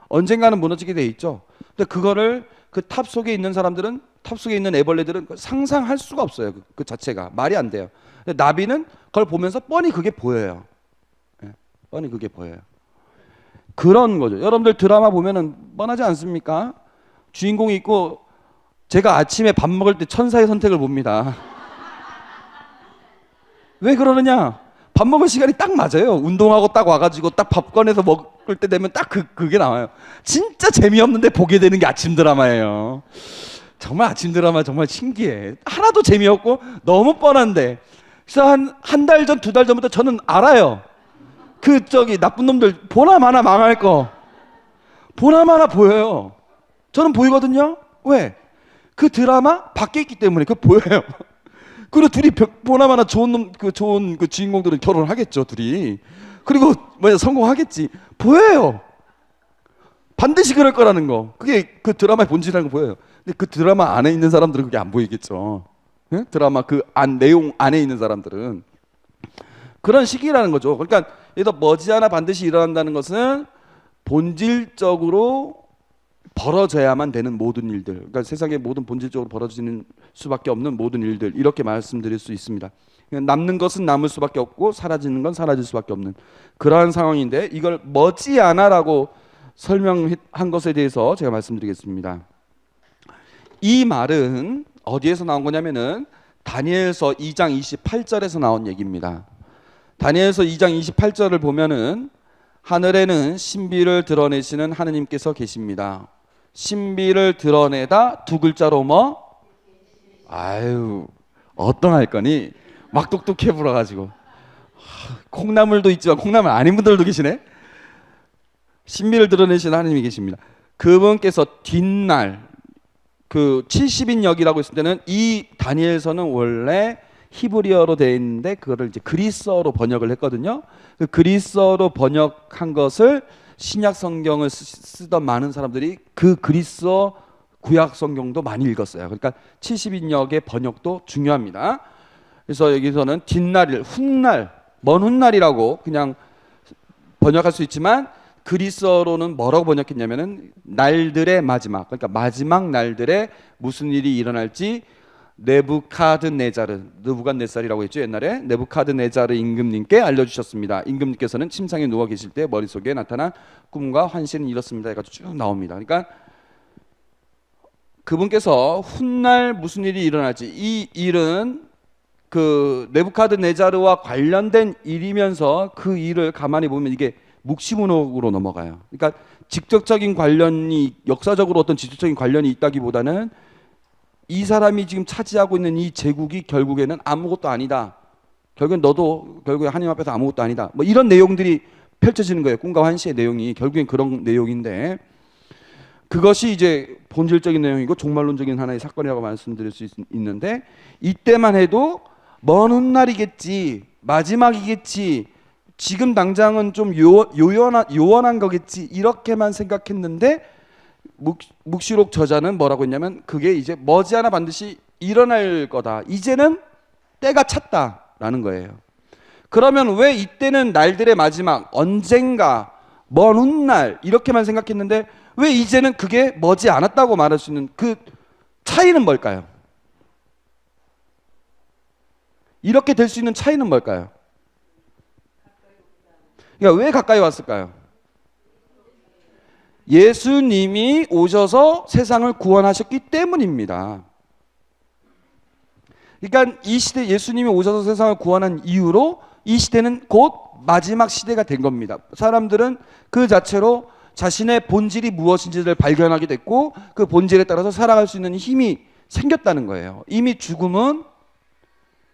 언젠가는 무너지게 돼 있죠. 근데 그거를 그 탑 속에 있는 사람들은 탑 속에 있는 애벌레들은 상상할 수가 없어요. 그 자체가 말이 안 돼요. 근데 나비는 그걸 보면서 뻔히 그게 보여요. 뻔히 그게 보여요. 그런 거죠. 여러분들 드라마 보면은 뻔하지 않습니까? 주인공이 있고 제가 아침에 밥 먹을 때 천사의 선택을 봅니다. 왜 그러느냐? 밥 먹을 시간이 딱 맞아요. 운동하고 딱 와가지고 딱 밥 꺼내서 먹을 때 되면 딱 그게 나와요. 진짜 재미없는데 보게 되는 게 아침 드라마예요. 정말 아침 드라마 정말 신기해. 하나도 재미없고 너무 뻔한데. 그래서 한 달 전, 2달 전부터 저는 알아요. 나쁜 놈들 보나마나 망할 거. 보나마나 보여요. 저는 보이거든요. 왜? 그 드라마 밖에 있기 때문에 그 보여요. 그리고 둘이 보나마나 좋은 그 주인공들은 결혼하겠죠, 둘이. 그리고 성공하겠지. 보여요. 반드시 그럴 거라는 거. 그게 그 드라마의 본질이라는 거 보여요. 근데 그 드라마 안에 있는 사람들은 그게 안 보이겠죠. 네? 드라마 내용 안에 있는 사람들은 그런 시기라는 거죠. 그러니까 얘도 머지않아 반드시 일어난다는 것은 본질적으로 벌어져야만 되는 모든 일들, 그러니까 세상의 모든 본질적으로 벌어지는 수밖에 없는 모든 일들, 이렇게 말씀드릴 수 있습니다. 남는 것은 남을 수밖에 없고 사라지는 건 사라질 수밖에 없는 그러한 상황인데, 이걸 머지않아라고 설명한 것에 대해서 제가 말씀드리겠습니다. 이 말은 어디에서 나온 거냐면은 다니엘서 2장 28절에서 나온 얘기입니다. 다니엘서 2장 28절을 보면은 하늘에는 신비를 드러내시는 하느님께서 계십니다. 신비를 드러내다 두 글자로 뭐? 아유, 어떠할 거니? 막 똑똑해 불어가지고 콩나물도 있지만 콩나물 아닌 분들도 계시네. 신비를 드러내시는 하느님이 계십니다. 그분께서 뒷날 그 70인 역이라고 했을 때는 이 다니엘서는 원래 히브리어로 되어 있는데 그거를 이제 그리스어로 번역을 했거든요. 그 그리스어로 번역한 것을 신약 성경을 쓰던 많은 사람들이 그 그리스어 구약 성경도 많이 읽었어요. 그러니까 70인역의 번역도 중요합니다. 그래서 여기서는 뒷날일, 훗날, 먼 훗날이라고 그냥 번역할 수 있지만 그리스어로는 뭐라고 번역했냐면은 날들의 마지막, 그러니까 마지막 날들에 무슨 일이 일어날지 느부갓네살이라고 했죠. 옛날에 느부갓네살 임금님께 알려주셨습니다. 임금님께서는 침상에 누워 계실 때 머릿속에 나타난 꿈과 환신은 이렇습니다 해가지고 쭉 나옵니다. 그러니까 그분께서 훗날 무슨 일이 일어날지, 이 일은 그 느부갓네살과 관련된 일이면서 그 일을 가만히 보면 이게 묵시문학으로 넘어가요. 그러니까 직접적인 관련이, 역사적으로 어떤 직접적인 관련이 있다기보다는 이 사람이 지금 차지하고 있는 이 제국이 결국에는 아무것도 아니다. 결국엔 너도 결국에 하나님 앞에서 아무것도 아니다. 뭐 이런 내용들이 펼쳐지는 거예요. 꿈과 환시의 내용이 결국엔 그런 내용인데, 그것이 이제 본질적인 내용이고 종말론적인 하나의 사건이라고 말씀드릴 수 있는데, 이때만 해도 먼 훗날이겠지, 마지막이겠지, 지금 당장은 좀 요원한 거겠지, 이렇게만 생각했는데 묵시록 저자는 뭐라고 했냐면 그게 이제 머지않아 반드시 일어날 거다. 이제는 때가 찼다라는 거예요. 그러면 왜 이때는 날들의 마지막, 언젠가, 먼 훗날 이렇게만 생각했는데 왜 이제는 그게 머지않았다고 말할 수 있는 그 차이는 뭘까요? 이렇게 될 수 있는 차이는 뭘까요? 그러니까 왜 가까이 왔을까요? 예수님이 오셔서 세상을 구원하셨기 때문입니다. 그러니까 이 시대, 예수님이 오셔서 세상을 구원한 이후로 이 시대는 곧 마지막 시대가 된 겁니다. 사람들은 그 자체로 자신의 본질이 무엇인지를 발견하게 됐고 그 본질에 따라서 살아갈 수 있는 힘이 생겼다는 거예요. 이미 죽음은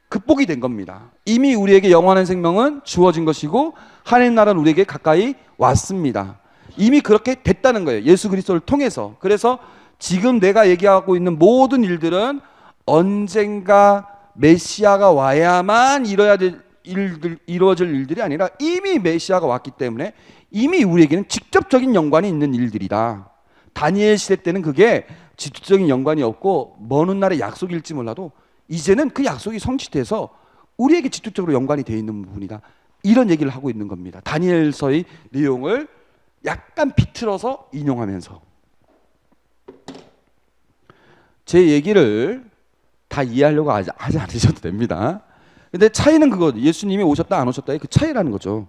극복이 된 겁니다. 이미 우리에게 영원한 생명은 주어진 것이고 하나님 나라는 우리에게 가까이 왔습니다. 이미 그렇게 됐다는 거예요. 예수 그리스도를 통해서. 그래서 지금 내가 얘기하고 있는 모든 일들은 언젠가 메시아가 와야만 이루어질 일들이 아니라 이미 메시아가 왔기 때문에 이미 우리에게는 직접적인 연관이 있는 일들이다. 다니엘 시대 때는 그게 직접적인 연관이 없고 먼 훗날의 약속일지 몰라도 이제는 그 약속이 성취돼서 우리에게 직접적으로 연관이 되어 있는 부분이다. 이런 얘기를 하고 있는 겁니다. 다니엘서의 내용을 약간 비틀어서 인용하면서 제 얘기를 다 이해하려고 하지 않으셔도 됩니다. 근데 차이는 그거죠. 예수님이 오셨다 안 오셨다의 그 차이라는 거죠.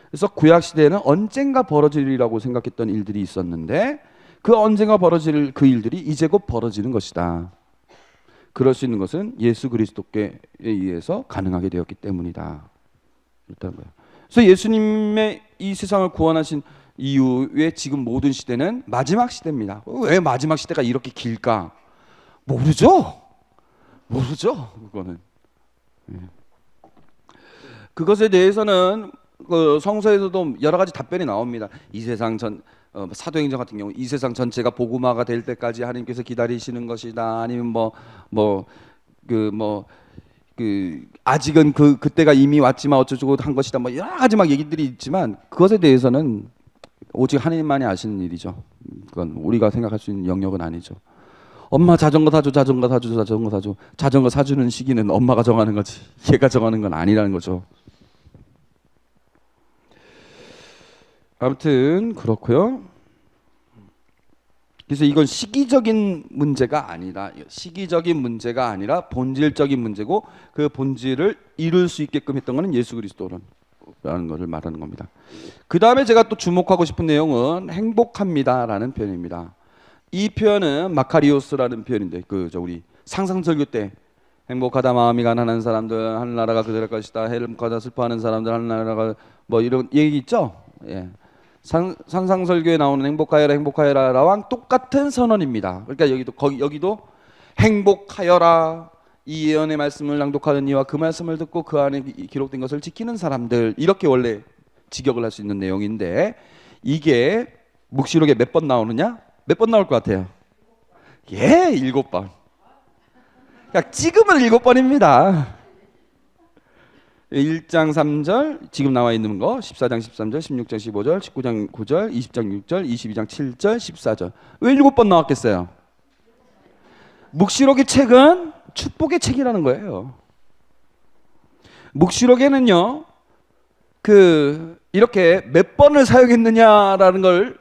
그래서 구약 시대에는 언젠가 벌어지리라고 생각했던 일들이 있었는데 그 언젠가 벌어질 그 일들이 이제 곧 벌어지는 것이다. 그럴 수 있는 것은 예수 그리스도께 의해서 가능하게 되었기 때문이다. 일단 거예요. 그래서 예수님의 이 세상을 구원하신 이후에 지금 모든 시대는 마지막 시대입니다. 왜 마지막 시대가 이렇게 길까? 모르죠. 그거는. 그것에 대해서는 그 성서에서도 여러 가지 답변이 나옵니다. 이 세상 사도행전 같은 경우 이 세상 전체가 복음화가 될 때까지 하나님께서 기다리시는 것이다. 아니면 아직은 그때가 이미 왔지만 어쩌고 한 것이다. 뭐 여러 가지 막 얘기들이 있지만 그것에 대해서는 오직 하나님만이 아시는 일이죠. 그건 우리가 생각할 수 있는 영역은 아니죠. 엄마 자전거 사줘. 자전거 사주는 시기는 엄마가 정하는 거지. 얘가 정하는 건 아니라는 거죠. 아무튼 그렇고요. 그래서 이건 시기적인 문제가 아니라 본질적인 문제고 그 본질을 이룰 수 있게끔 했던 것은 예수 그리스도라는 것을 말하는 겁니다. 그 다음에 제가 또 주목하고 싶은 내용은 행복합니다라는 표현입니다. 이 표현은 마카리오스라는 표현인데 우리 상상설교 때 행복하다 마음이 가난한 사람들 하늘나라가 그들의 것이다. 행복하다 슬퍼하는 사람들 하늘나라가 뭐 이런 얘기 있죠. 예. 상상설교에 나오는 행복하여라랑 똑같은 선언입니다. 그러니까 여기도 행복하여라 이 예언의 말씀을 낭독하는 이와 그 말씀을 듣고 그 안에 기록된 것을 지키는 사람들 이렇게 원래 직역을 할 수 있는 내용인데 이게 묵시록에 몇 번 나오느냐? 몇 번 나올 것 같아요? 예, 7번. 그냥 찍으면 7번입니다. 1장 3절 지금 나와 있는 거 14장 13절 16장 15절 19장 9절 20장 6절 22장 7절 14절 왜 7번 나왔겠어요? 묵시록의 책은 축복의 책이라는 거예요. 묵시록에는요 이렇게 몇 번을 사용했느냐라는 걸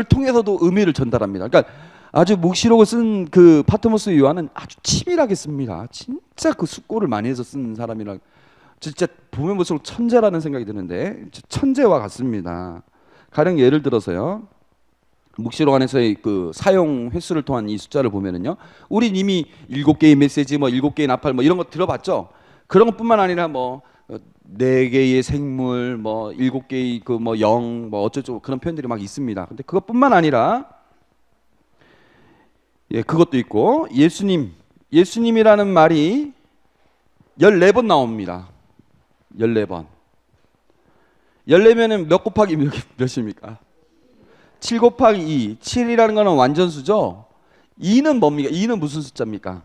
통해서도 의미를 전달합니다. 그러니까 아주 묵시록을 쓴 그 파트모스 요한은 아주 치밀하게 씁니다. 진짜 그 숙고를 많이 해서 쓴 사람이라 진짜 보면 볼수록 천재라는 생각이 드는데 천재와 같습니다. 가령 예를 들어서요. 묵시록 안에서의 그 사용 횟수를 통한 이 숫자를 보면은요. 우린 이미 7개의 메시지 뭐 7개의 나팔 뭐 이런 거 들어봤죠. 그런 것뿐만 아니라 뭐 4개의 생물 뭐 7개의 그 뭐 영 뭐 어쩌고 그런 표현들이 막 있습니다. 근데 그것뿐만 아니라 그것도 있고 예수님이라는 말이 14번 나옵니다. 14번. 14면은 몇 곱하기 몇입니까? 7 곱하기 2. 7이라는 거는 완전수죠. 2는 뭡니까? 2는 무슨 숫자입니까?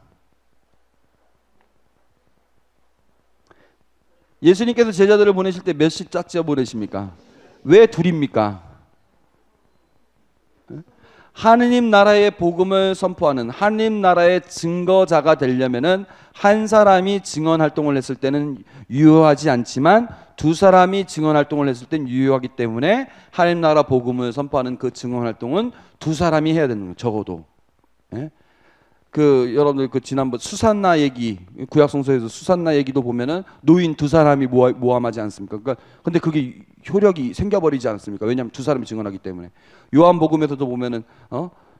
예수님께서 제자들을 보내실 때 몇씩 짝지어 보내십니까? 왜 둘입니까? 하느님 나라의 복음을 선포하는 하느님 나라의 증거자가 되려면은 한 사람이 증언 활동을 했을 때는 유효하지 않지만 두 사람이 증언 활동을 했을 때는 유효하기 때문에 하느님 나라 복음을 선포하는 그 증언 활동은 두 사람이 해야 되는 거예요. 적어도. 예? 여러분들 지난번 수산나 얘기 구약 성서에서 수산나 얘기도 보면은 노인 두 사람이 모함하지 않습니까? 그러니까 근데 그게 효력이 생겨버리지 않습니까? 왜냐하면 두 사람이 증언하기 때문에. 요한복음에서도 보면은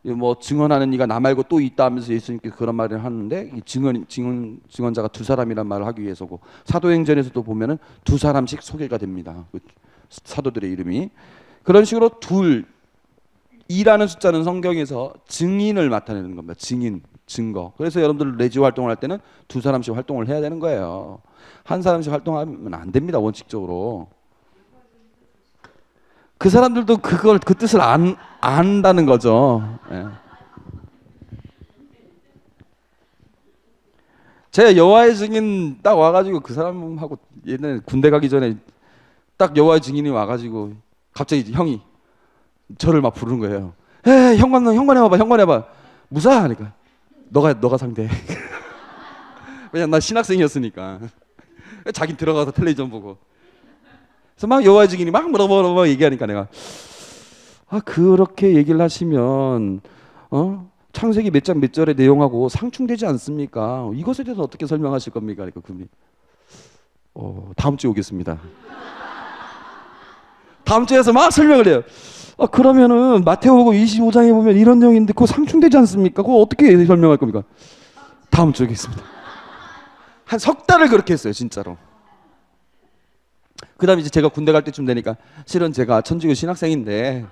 뭐 증언하는 이가 나 말고 또 있다 하면서 예수님께서 그런 말을 하는데 이 증언자가 두 사람이란 말을 하기 위해서고 사도행전에서도 보면은 두 사람씩 소개가 됩니다. 사도들의 이름이 그런 식으로 이라는 숫자는 성경에서 증인을 나타내는 겁니다. 증거. 그래서 여러분들 레지 활동을 할 때는 두 사람씩 활동을 해야 되는 거예요. 한 사람씩 활동하면 안 됩니다. 원칙적으로. 그 사람들도 그 뜻을 안다는 거죠. 예. 제가 여호와의 증인 딱 와가지고 그 사람하고 옛날에 군대 가기 전에 딱 여호와의 증인이 와가지고 갑자기 형이 저를 막 부르는 거예요. 현관 해봐. 무사 하니까 너가 상대. 왜냐면 나 신학생이었으니까. 자긴 들어가서 텔레비전 보고. 그래서 막 여호와의 증인이 막 뭐라 얘기하니까 내가 그렇게 얘기를 하시면 창세기 몇 장 몇 절의 내용하고 상충되지 않습니까? 이것에 대해서 어떻게 설명하실 겁니까? 그러니까 그분이 다음 주에 오겠습니다. 다음 주에서 막 설명을 해요. 그러면은 마태복음 25장에 보면 이런 내용인데 그거 상충되지 않습니까? 그거 어떻게 설명할 겁니까? 다음 주에 오겠습니다. 한 석 달을 그렇게 했어요, 진짜로. 그 다음에 이제 제가 군대 갈 때쯤 되니까 실은 제가 천주교 신학생인데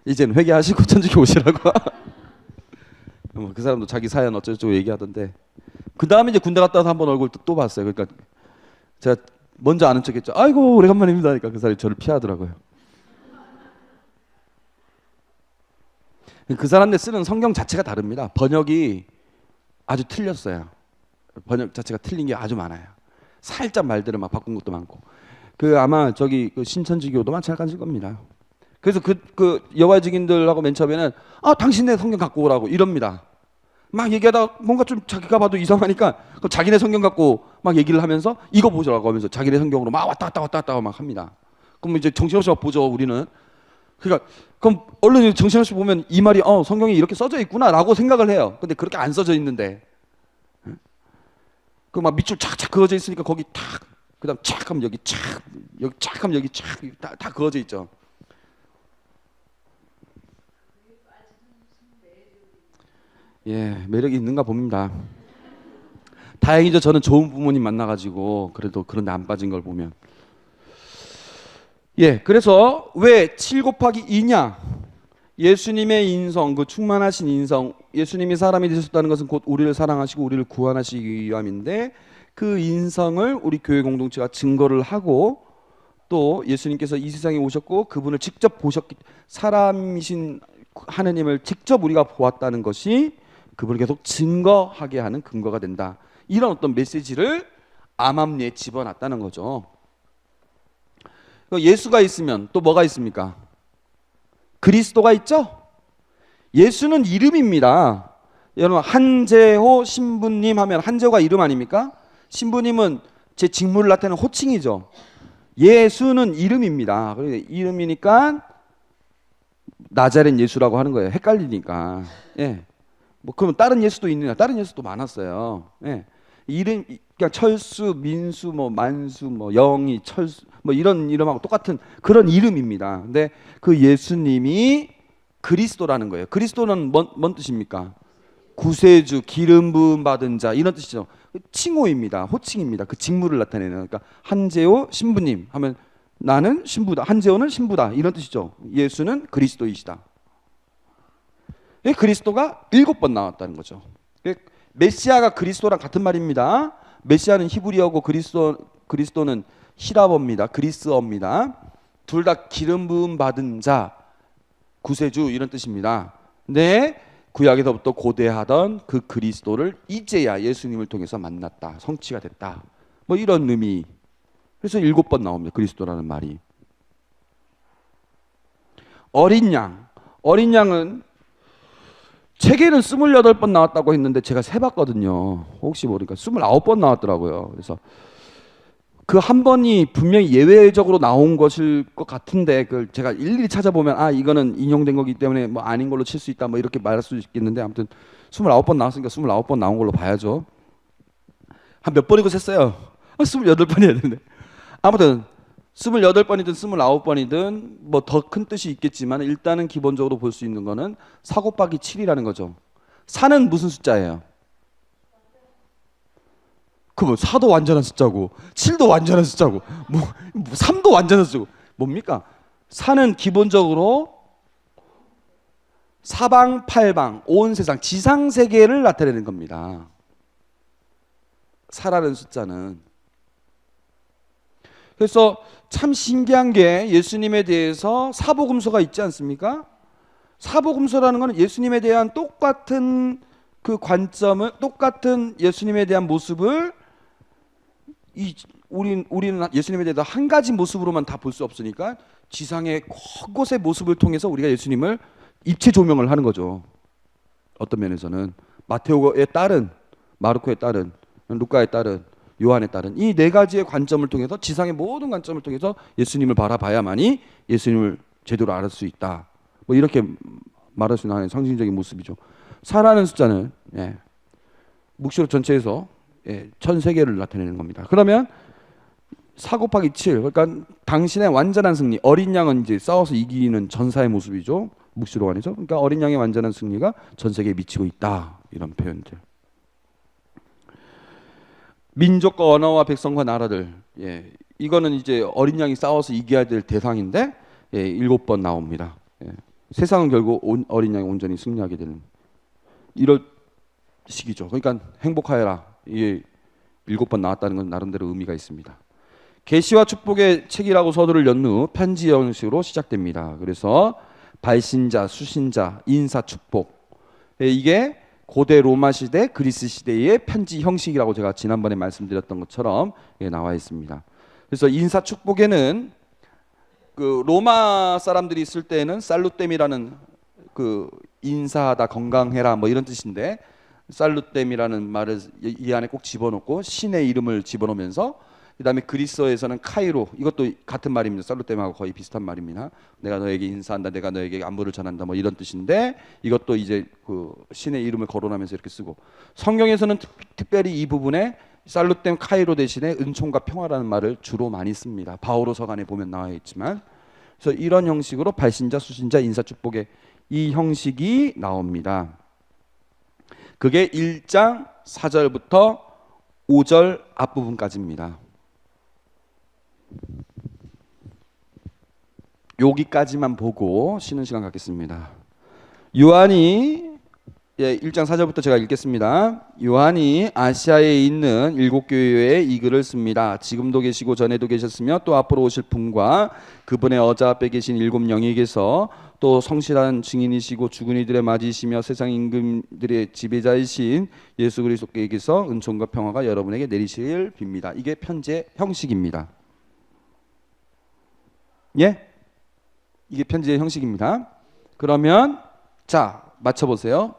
이제는 회개하시고 천주교 오시라고. 그 사람도 자기 사연 어쩌고저쩌고 얘기하던데 그 다음에 이제 군대 갔다 와서 한번 얼굴 또 봤어요. 그러니까 제가 먼저 아는 척했죠. 아이고 오래간만입니다. 그러니까 그 사람이 저를 피하더라고요. 그 사람들 쓰는 성경 자체가 다릅니다. 번역이 아주 틀렸어요. 번역 자체가 틀린 게 아주 많아요. 살짝 말들을 막 바꾼 것도 많고. 아마 신천지교도 마찬가지일 겁니다. 그래서 여호와의 증인들하고 맨 처음에는 당신네 성경 갖고 오라고 이럽니다. 막 얘기하다가 뭔가 좀 자기가 봐도 이상하니까 자기네 성경 갖고 막 얘기를 하면서 이거 보자라고 하면서 자기네 성경으로 막 왔다 갔다 막 합니다. 그럼 이제 정신없이 막 보죠 우리는. 그러니까 그럼 얼른 정신없이 보면 이 말이 성경에 이렇게 써져 있구나라고 생각을 해요. 근데 그렇게 안 써져 있는데 그 막 밑줄 착착 그어져 있으니까 거기 탁 그다음 착 하면 여기 착 여기 착 하면 여기 착 다 그어져 있죠. 예, 매력이 있는가 봅니다. 다행이죠. 저는 좋은 부모님 만나가지고 그래도 그런데 안 빠진 걸 보면. 예, 그래서 왜 7 곱하기 2냐? 예수님의 인성, 그 충만하신 인성, 예수님이 사람이 되셨다는 것은 곧 우리를 사랑하시고 우리를 구원하시기 위함인데 그 인성을 우리 교회 공동체가 증거를 하고 또 예수님께서 이 세상에 오셨고 그분을 직접 보셨기 사람이신 하느님을 직접 우리가 보았다는 것이 그분을 계속 증거하게 하는 근거가 된다. 이런 어떤 메시지를 암암리에 집어놨다는 거죠. 예수가 있으면 또 뭐가 있습니까? 그리스도가 있죠? 예수는 이름입니다. 여러분 한재호 신부님 하면 한재호가 이름 아닙니까? 신부님은 제 직무를 나타내는 호칭이죠. 예수는 이름입니다. 그러니까 이름이니까 나자렛 예수라고 하는 거예요. 헷갈리니까. 예. 뭐 그러면 다른 예수도 있느냐? 다른 예수도 많았어요. 예. 이름 그냥 철수, 민수, 뭐 만수, 뭐 영희, 철수 뭐 이런 이름하고 똑같은 그런 이름입니다. 근데 그 예수님이 그리스도라는 거예요. 그리스도는 뭔 뜻입니까? 구세주, 기름 부음 받은 자 이런 뜻이죠. 칭호입니다. 호칭입니다. 그 직무를 나타내는. 그러니까 한재호 신부님 하면 나는 신부다. 한재호는 신부다. 이런 뜻이죠. 예수는 그리스도이시다. 그리스도가 7번 나왔다는 거죠. 메시아가 그리스도랑 같은 말입니다. 메시아는 히브리어고 그리스도는 히라버입니다. 그리스어입니다. 둘 다 기름 부음 받은 자, 구세주 이런 뜻입니다. 근데 구약에서부터 고대하던 그 그리스도를 이제야 예수님을 통해서 만났다. 성취가 됐다. 뭐 이런 의미. 그래서 7번 나옵니다. 그리스도라는 말이. 어린 양. 어린 양은 책에는 28번 나왔다고 했는데 제가 세봤거든요. 혹시 모르니까 29번 나왔더라고요. 그래서 그 한 번이 분명히 예외적으로 나온 것일 것 같은데 그걸 제가 일일이 찾아보면 이거는 인용된 거기 때문에 뭐 아닌 걸로 칠 수 있다 뭐 이렇게 말할 수 있겠는데 아무튼 29번 나왔으니까 29번 나온 걸로 봐야죠. 한 몇 번이고 셌어요? 28번이어야 되는데 아무튼 28번이든 29번이든 뭐 더 큰 뜻이 있겠지만 일단은 기본적으로 볼 수 있는 거는 4 곱하기 7이라는 거죠. 4는 무슨 숫자예요? 그럼 4도 완전한 숫자고 7도 완전한 숫자고 뭐 3도 완전한 숫자고 뭡니까? 4는 기본적으로 사방팔방 온 세상 지상세계를 나타내는 겁니다. 4라는 숫자는. 그래서 참 신기한 게 예수님에 대해서 사복음서가 있지 않습니까? 사복음서라는 것은 예수님에 대한 똑같은 그 관점을 똑같은 예수님에 대한 모습을 우리는 예수님에 대해서 한 가지 모습으로만 다 볼 수 없으니까 지상의 곳곳의 모습을 통해서 우리가 예수님을 입체 조명을 하는 거죠. 어떤 면에서는 마테오의 딸은 마르코의 딸은 루카의 딸은 요한의 딸은 이 네 가지의 관점을 통해서 지상의 모든 관점을 통해서 예수님을 바라봐야만이 예수님을 제대로 알을 수 있다. 뭐 이렇게 말할 수 있는 상징적인 모습이죠. 4라는 숫자는 묵시록 전체에서 전 세계를 나타내는 겁니다. 그러면 4 곱하기 7 그러니까 당신의 완전한 승리 어린 양은 이제 싸워서 이기는 전사의 모습이죠. 묵시록 안에서 그러니까 어린 양의 완전한 승리가 전 세계에 미치고 있다. 이런 표현들. 민족과 언어와 백성과 나라들 이거는 이제 어린 양이 싸워서 이겨야 될 대상인데 7번 나옵니다. 세상은 결국 어린 양이 온전히 승리하게 되는 이런 식이죠. 그러니까 행복하여라 이게 7번 나왔다는 건 나름대로 의미가 있습니다. 계시와 축복의 책이라고 서두를 연 후 편지 형식으로 시작됩니다. 그래서 발신자, 수신자, 인사, 축복 이게 고대 로마 시대, 그리스 시대의 편지 형식이라고 제가 지난번에 말씀드렸던 것처럼 나와 있습니다. 그래서 인사 축복에는 그 로마 사람들이 있을 때는 살루템이라는 그 인사하다 건강해라 뭐 이런 뜻인데 살루템이라는 말을 이 안에 꼭 집어넣고 신의 이름을 집어넣으면서 그다음에 그리스어에서는 카이로, 이것도 같은 말입니다. 살루템하고 거의 비슷한 말입니다. 내가 너에게 인사한다, 내가 너에게 안부를 전한다, 뭐 이런 뜻인데, 이것도 이제 그 신의 이름을 거론하면서 이렇게 쓰고, 성경에서는 특별히 이 부분에 살루템 카이로 대신에 은총과 평화라는 말을 주로 많이 씁니다. 바오로 서간에 보면 나와 있지만, 그래서 이런 형식으로 발신자, 수신자, 인사, 축복의 이 형식이 나옵니다. 그게 1장 4절부터 5절 앞부분까지입니다. 여기까지만 보고 쉬는 시간 갖겠습니다. 요한이 1장 4절부터 제가 읽겠습니다. 요한이 아시아에 있는 7교회에 이 글을 씁니다. 지금도 계시고 전에도 계셨으며 또 앞으로 오실 분과 그분의 어자 앞에 계신 7 영에게서 또 성실한 증인이시고 죽은 이들의 맞이시며 세상 임금들의 지배자이신 예수 그리스도께서 은총과 평화가 여러분에게 내리시길 빕니다. 이게 편지의 형식입니다. 예? 이게 편지의 형식입니다. 그러면 자, 맞춰보세요.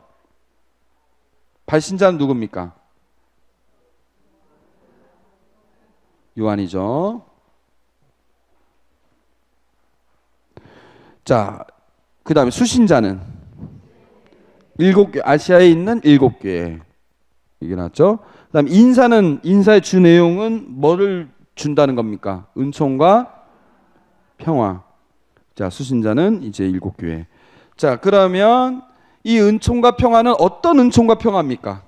발신자는 누굽니까? 요한이죠. 자, 그 다음에 수신자는 7개, 아시아에 있는 7개. 이게 나왔죠. 그 다음에 인사의 주 내용은 뭐를 준다는 겁니까? 은총과 평화. 자, 수신자는 이제 7교회. 자, 그러면 이 은총과 평화는 어떤 은총과 평화입니까?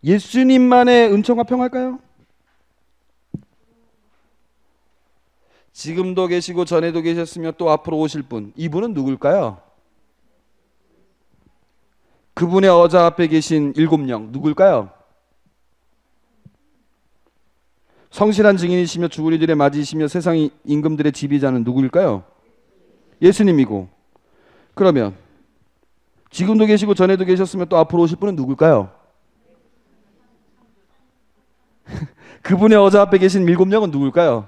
예수님만의 은총과 평화일까요? 지금도 계시고 전에도 계셨으며 또 앞으로 오실 분, 이분은 누굴까요? 그분의 어자 앞에 계신 7영 누굴까요? 성실한 증인이시며 죽은 이들의 맞이시며 세상 임금들의 지배자는 누구일까요? 예수님이고, 그러면 지금도 계시고 전에도 계셨으며 또 앞으로 오실 분은 누굴까요? 그분의 어자 앞에 계신 7영은 누굴까요?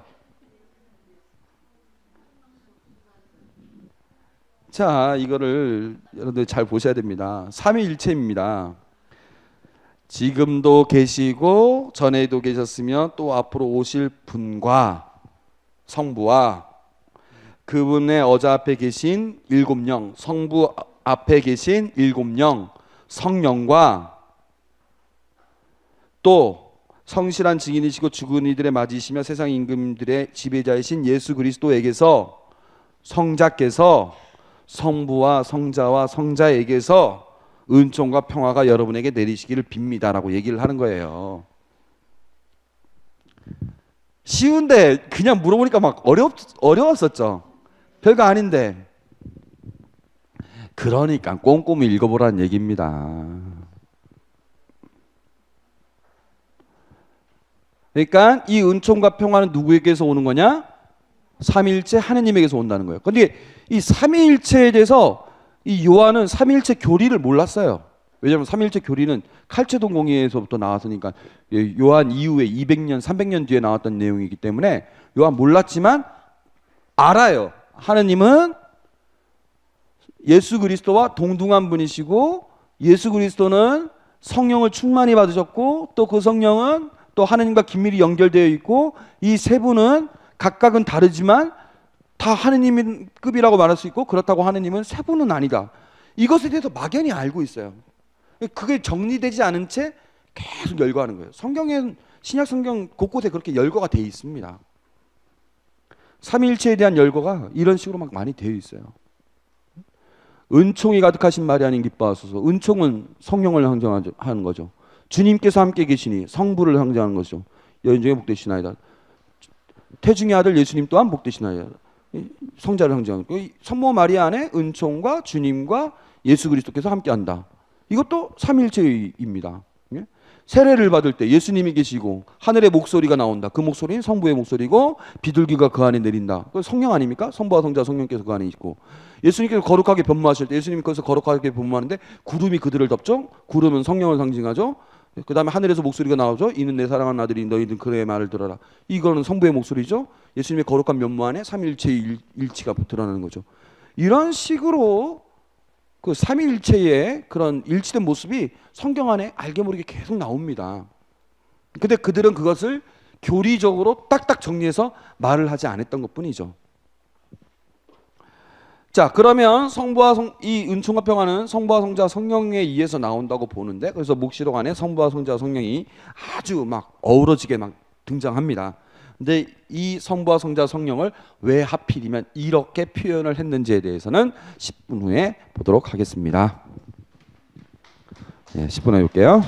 자, 이거를 여러분들 잘 보셔야 됩니다. 삼위일체입니다. 지금도 계시고 전에도 계셨으며 또 앞으로 오실 분과 성부와 그분의 어자 앞에 계신 7영, 성부 앞에 계신 7영, 성령과 또 성실한 증인이시고 죽은 이들의 맞이시며 세상 임금들의 지배자이신 예수 그리스도에게서 성자께서 성부와 성자와 성자에게서 은총과 평화가 여러분에게 내리시기를 빕니다라고 얘기를 하는 거예요. 쉬운데 그냥 물어보니까 막 어려웠었죠. 별거 아닌데. 그러니까 꼼꼼히 읽어보라는 얘기입니다. 그러니까 이 은총과 평화는 누구에게서 오는 거냐? 삼위일체 하느님에게서 온다는 거예요. 그런데 이 삼위일체에 대해서 이 요한은 삼위일체 교리를 몰랐어요. 왜냐하면 삼위일체 교리는 칼체동 공의에서부터 나왔으니까 요한 이후에 200년, 300년 뒤에 나왔던 내용이기 때문에 요한 몰랐지만 알아요. 하느님은 예수 그리스도와 동등한 분이시고 예수 그리스도는 성령을 충만히 받으셨고 또 그 성령은 또 하느님과 긴밀히 연결되어 있고 이 세 분은 각각은 다르지만 다 하느님급이라고 말할 수 있고 그렇다고 하느님은 세 분은 아니다. 이것에 대해서 막연히 알고 있어요. 그게 정리되지 않은 채 계속 열거하는 거예요. 성경엔 신약 성경 곳곳에 그렇게 열거가 되어 있습니다. 삼위일체에 대한 열거가 이런 식으로 막 많이 되어 있어요. 은총이 가득하신 마리아님 기뻐하소서. 은총은 성령을 상징하는 거죠. 주님께서 함께 계시니 성부를 상징하는 것이죠. 여인 중에 복되시나이다. 태중의 아들 예수님 또한 복되시나이다. 성자를 상징하는 거예요. 성모 마리아 안에 은총과 주님과 예수 그리스도께서 함께한다. 이것도 삼위일체입니다. 세례를 받을 때 예수님이 계시고 하늘의 목소리가 나온다. 그 목소리는 성부의 목소리고 비둘기가 그 안에 내린다. 그 성령 아닙니까? 성부와 성자 성령께서 그 안에 있고 예수님께서 거룩하게 변모하실 때 예수님이 거기서 거룩하게 변모하는데 구름이 그들을 덮죠. 구름은 성령을 상징하죠. 그 다음에 하늘에서 목소리가 나오죠. 이는 내 사랑하는 아들이 너희들 그의 말을 들어라. 이거는 성부의 목소리죠. 예수님의 거룩한 면모 안에 삼위일체의 일치가 드러나는 거죠. 이런 식으로 그 삼위일체의 그런 일치된 모습이 성경 안에 알게 모르게 계속 나옵니다. 근데 그들은 그것을 교리적으로 딱딱 정리해서 말을 하지 않았던 것뿐이죠. 자, 그러면 이 은총과 평화는 성부와 성자 성령에 의해서 나온다고 보는데, 그래서 묵시록 안에 성부와 성자 성령이 아주 막 어우러지게 막 등장합니다. 근데 이 성부와 성자 성령을 왜 하필이면 이렇게 표현을 했는지에 대해서는 10분 후에 보도록 하겠습니다. 네, 10분 후에 올게요.